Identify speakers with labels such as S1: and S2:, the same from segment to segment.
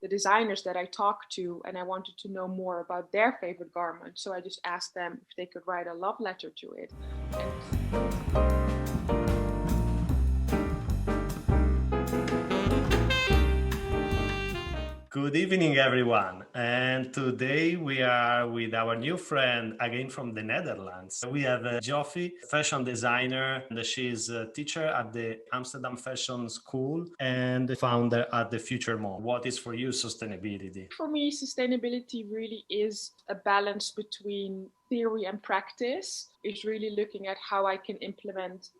S1: the designers that I talked to, and I wanted to know more about their favorite garment. So I just asked them if they could write a love letter to it.
S2: Good evening, everyone. And today we are with our new friend, again from the Netherlands. We have Yophi, fashion designer, and she is a teacher at the Amsterdam Fashion School and the founder at the Future Mall. What is for you sustainability?
S1: For me, sustainability really is a balance between theory and practice. It's really looking at how I can implement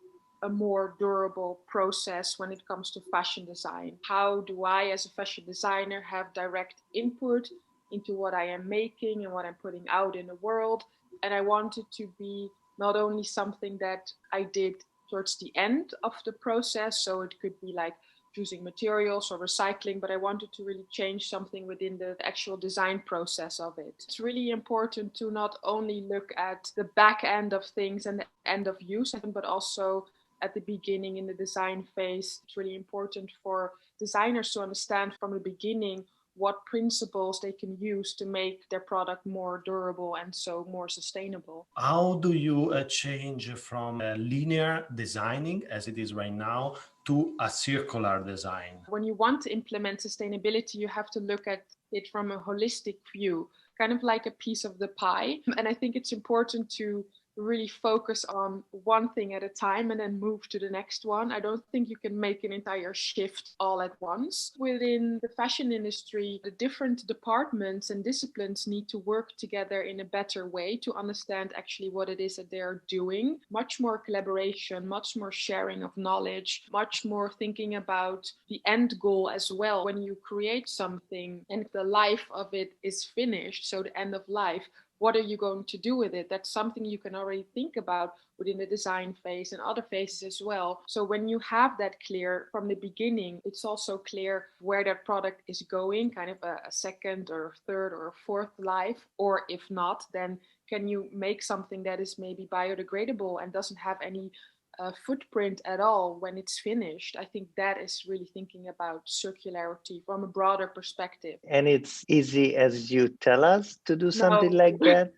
S1: a more durable process when it comes to fashion design. How do I, as a fashion designer, have direct input into what I am making and what I'm putting out in the world? And I want it to be not only something that I did towards the end of the process, so it could be like choosing materials or recycling, but I wanted to really change something within the actual design process of it. It's really important to not only look at the back end of things and the end of use, but also at the beginning in the design phase. It's really important for designers to understand from the beginning what principles they can use to make their product more durable and so more sustainable.
S2: How do you change from linear designing, as it is right now, to a circular design?
S1: When you want to implement sustainability, you have to look at it from a holistic view, kind of like a piece of the pie. And I think it's important to really focus on one thing at a time and then move to the next one. I don't think you can make an entire shift all at once. Within the fashion industry, the different departments and disciplines need to work together in a better way to understand actually what it is that they're doing. Much more collaboration, much more sharing of knowledge, much more thinking about the end goal as well. When you create something and the life of it is finished, so the end of life, what are you going to do with it? That's something you can already think about within the design phase and other phases as well. So when you have that clear from the beginning, it's also clear where that product is going, kind of a second or third or fourth life. Or if not, then can you make something that is maybe biodegradable and doesn't have any footprint at all when it's finished? I think that is really thinking about circularity from a broader perspective.
S3: And it's easy as you tell us to do something
S1: No.
S3: like that?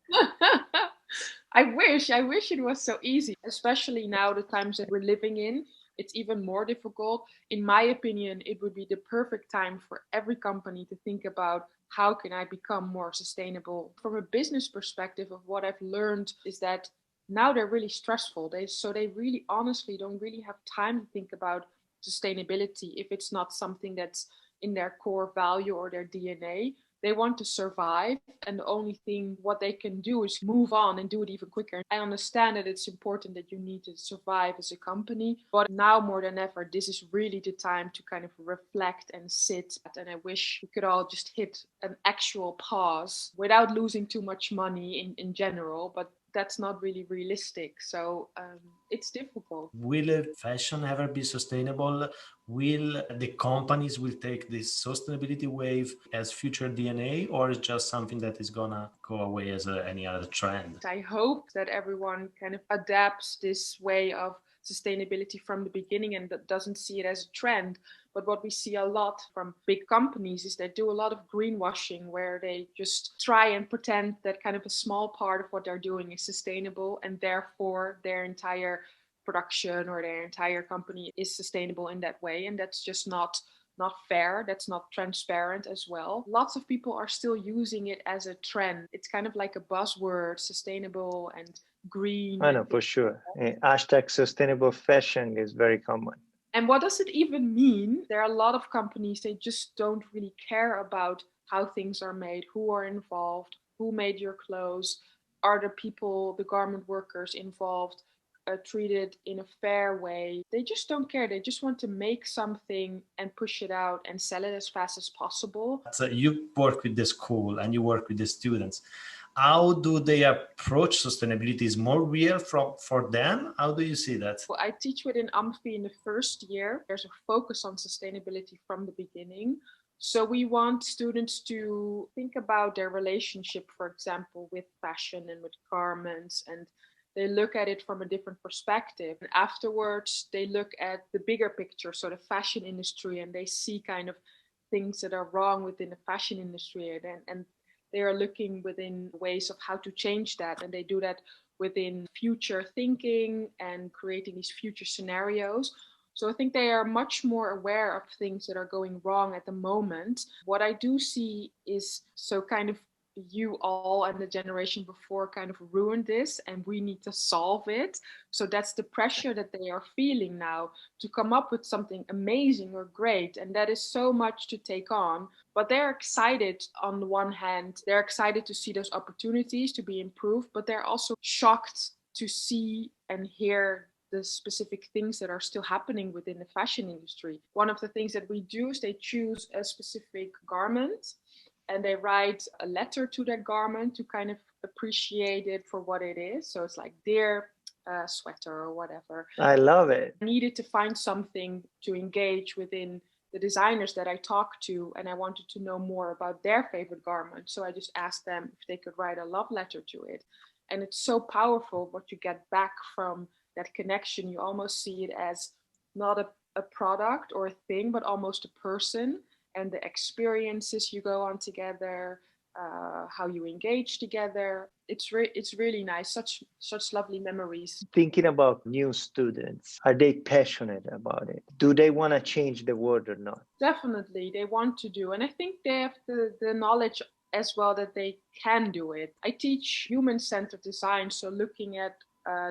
S1: I wish it was so easy, especially now the times that we're living in. It's even more difficult. In my opinion, it would be the perfect time for every company to think about how can I become more sustainable. From a business perspective, of what I've learned is that now they're really stressful. They really honestly don't really have time to think about sustainability if it's not something that's in their core value or their DNA. They want to survive, and the only thing what they can do is move on and do it even quicker. I understand that it's important that you need to survive as a company, but now more than ever, this is really the time to kind of reflect and sit. And I wish we could all just hit an actual pause without losing too much money in general, but that's not really realistic. So it's difficult.
S2: Will fashion ever be sustainable? Will the companies will take this sustainability wave as future DNA, or is just something that is gonna go away as any other trend?
S1: I hope that everyone kind of adapts this way of sustainability from the beginning and that doesn't see it as a trend. But what we see a lot from big companies is they do a lot of greenwashing, where they just try and pretend that kind of a small part of what they're doing is sustainable, and therefore their entire production or their entire company is sustainable in that way. And that's just not fair. That's not transparent as well. Lots of people are still using it as a trend. It's kind of like a buzzword, sustainable and green.
S3: I know for sure. Hashtag sustainable fashion is very common.
S1: And what does it even mean? There are a lot of companies, they just don't really care about how things are made, who are involved, who made your clothes, are the people, the garment workers involved, treated in a fair way. They just don't care. They just want to make something and push it out and sell it as fast as possible.
S2: So you work with the school and you work with the students. How do they approach sustainability? Is more real for them? How do you see that?
S1: Well, I teach within AMFI in the first year. There's a focus on sustainability from the beginning. So we want students to think about their relationship, for example, with fashion and with garments, and they look at it from a different perspective. And afterwards, they look at the bigger picture, so the fashion industry, and they see kind of things that are wrong within the fashion industry, and they are looking within ways of how to change that, and they do that within future thinking and creating these future scenarios. So I think they are much more aware of things that are going wrong at the moment. What I do see is, so kind of you all and the generation before kind of ruined this, and we need to solve it. So that's the pressure that they are feeling now, to come up with something amazing or great, and that is so much to take on. But they're excited. On the one hand, they're excited to see those opportunities to be improved, but they're also shocked to see and hear the specific things that are still happening within the fashion industry. One of the things that we do is they choose a specific garment and they write a letter to that garment to kind of appreciate it for what it is. So it's like, dear sweater or whatever.
S3: I love it.
S1: I needed to find something to engage within the designers that I talked to, and I wanted to know more about their favorite garment. So I just asked them if they could write a love letter to it. And it's so powerful what you get back from that connection. You almost see it as not a product or a thing, but almost a person, and the experiences you go on together, how you engage together. It's really nice. Such lovely memories.
S3: Thinking about new students, are they passionate about it? Do they want to change the world or not?
S1: Definitely, they want to do, and I think they have the knowledge as well that they can do it. I teach human-centered design, so looking at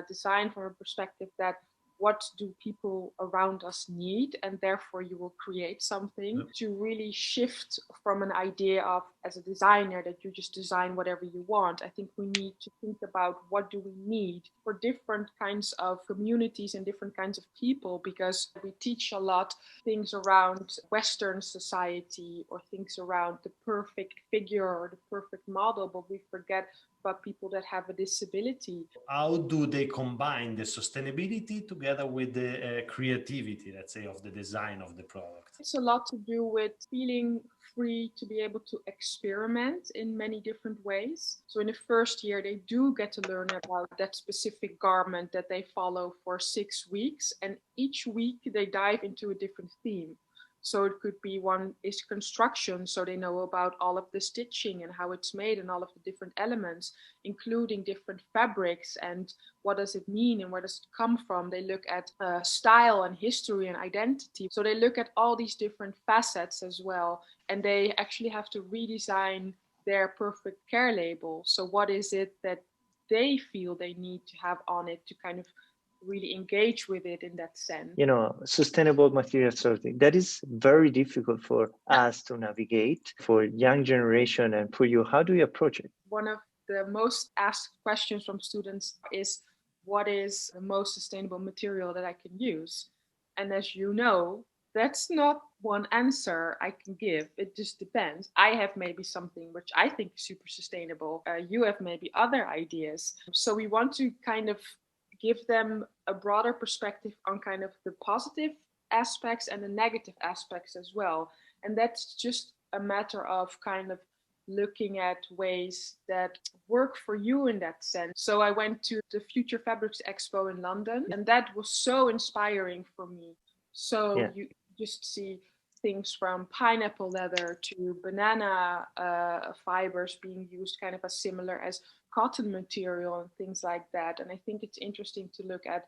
S1: design from a perspective that what do people around us need, and therefore you will create something to really shift from an idea of, as a designer, that you just design whatever you want. I think we need to think about what do we need for different kinds of communities and different kinds of people, because we teach a lot things around Western society or things around the perfect figure or the perfect model, but we forget about people that have a disability.
S2: How do they combine the sustainability together with the creativity, let's say, of the design of the product?
S1: It's a lot to do with feeling free to be able to experiment in many different ways. So in the first year, they do get to learn about that specific garment that they follow for 6 weeks. And each week they dive into a different theme. So it could be, one is construction, so they know about all of the stitching and how it's made and all of the different elements, including different fabrics and what does it mean and where does it come from. They look at style and history and identity. So they look at all these different facets as well, and they actually have to redesign their perfect care label. So what is it that they feel they need to have on it to kind of really engage with it in that sense?
S3: You know, sustainable material sourcing, that is very difficult for us to navigate, for young generation. And for you, how do you approach it?
S1: One of the most asked questions from students is, what is the most sustainable material that I can use? And as you know, that's not one answer I can give. It just depends. I have maybe something which I think is super sustainable. You have maybe other ideas. So we want to kind of give them a broader perspective on kind of the positive aspects and the negative aspects as well. And that's just a matter of kind of looking at ways that work for you in that sense. So I went to the Future Fabrics Expo in London, and that was so inspiring for me. So you just see things from pineapple leather to banana fibers being used kind of as similar as cotton material and things like that. And I think it's interesting to look at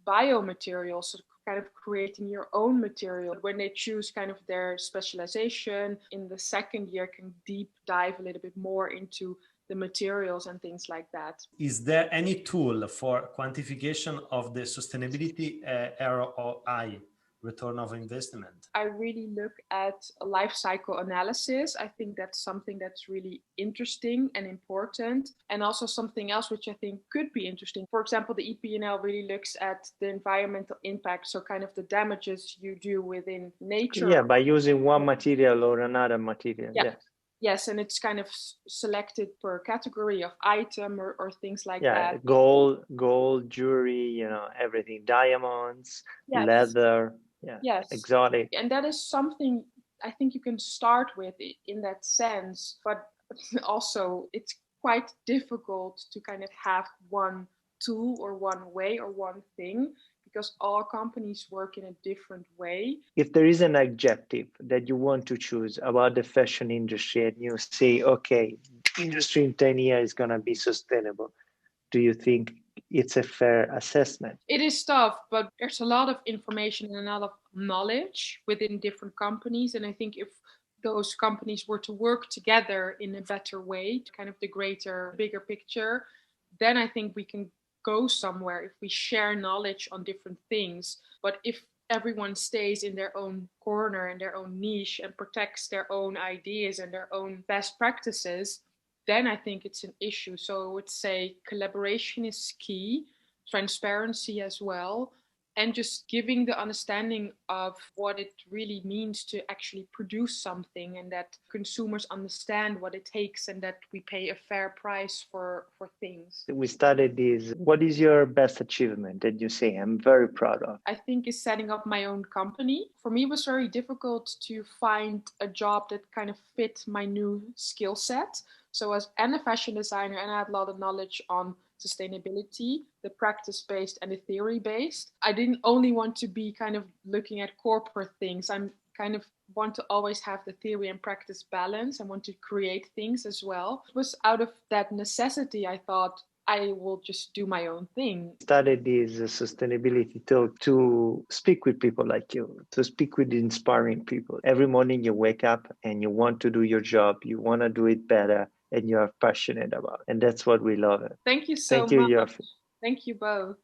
S1: biomaterials, so kind of creating your own material. When they choose kind of their specialization in the second year, can deep dive a little bit more into the materials and things like that. Is
S2: there any tool for quantification of the sustainability ROI, return of investment?
S1: I really look at a life cycle analysis. I think that's something that's really interesting and important. And also something else which I think could be interesting. For example, the EP&L really looks at the environmental impact, so kind of the damages you do within nature.
S3: Yeah, by using one material or another material.
S1: Yeah. Yes, and it's kind of selected per category of item or things like that.
S3: Yeah, gold, jewelry, you know, everything, diamonds, leather. Yeah, yes, exotic.
S1: And that is something I think you can start with in that sense, but also it's quite difficult to kind of have one tool or one way or one thing, because all companies work in a different way.
S3: If there is an objective that you want to choose about the fashion industry and you say, okay, industry in 10 years is going to be sustainable, do you think it's a fair assessment?
S1: It is tough, but there's a lot of information and a lot of knowledge within different companies. And I think if those companies were to work together in a better way, to kind of the greater, bigger picture, then I think we can go somewhere if we share knowledge on different things. But if everyone stays in their own corner and their own niche and protects their own ideas and their own best practices, then I think it's an issue. So I would say collaboration is key, transparency as well, and just giving the understanding of what it really means to actually produce something, and that consumers understand what it takes and that we pay a fair price for things.
S3: We started this. What is your best achievement that you say I'm very proud of?
S1: I think is setting up my own company. For me, it was very difficult to find a job that kind of fit my new skill set. So as a fashion designer, and I had a lot of knowledge on sustainability, the practice-based and the theory-based. I didn't only want to be kind of looking at corporate things. I'm kind of want to always have the theory and practice balance. I want to create things as well. It was out of that necessity, I thought, I will just do my own thing.
S3: Started this sustainability talk to speak with people like you, to speak with inspiring people. Every morning you wake up and you want to do your job, you want to do it better, and you are passionate about it. And that's what we love.
S1: Thank you so much.
S3: Thank you, Yophi.
S1: Thank you both.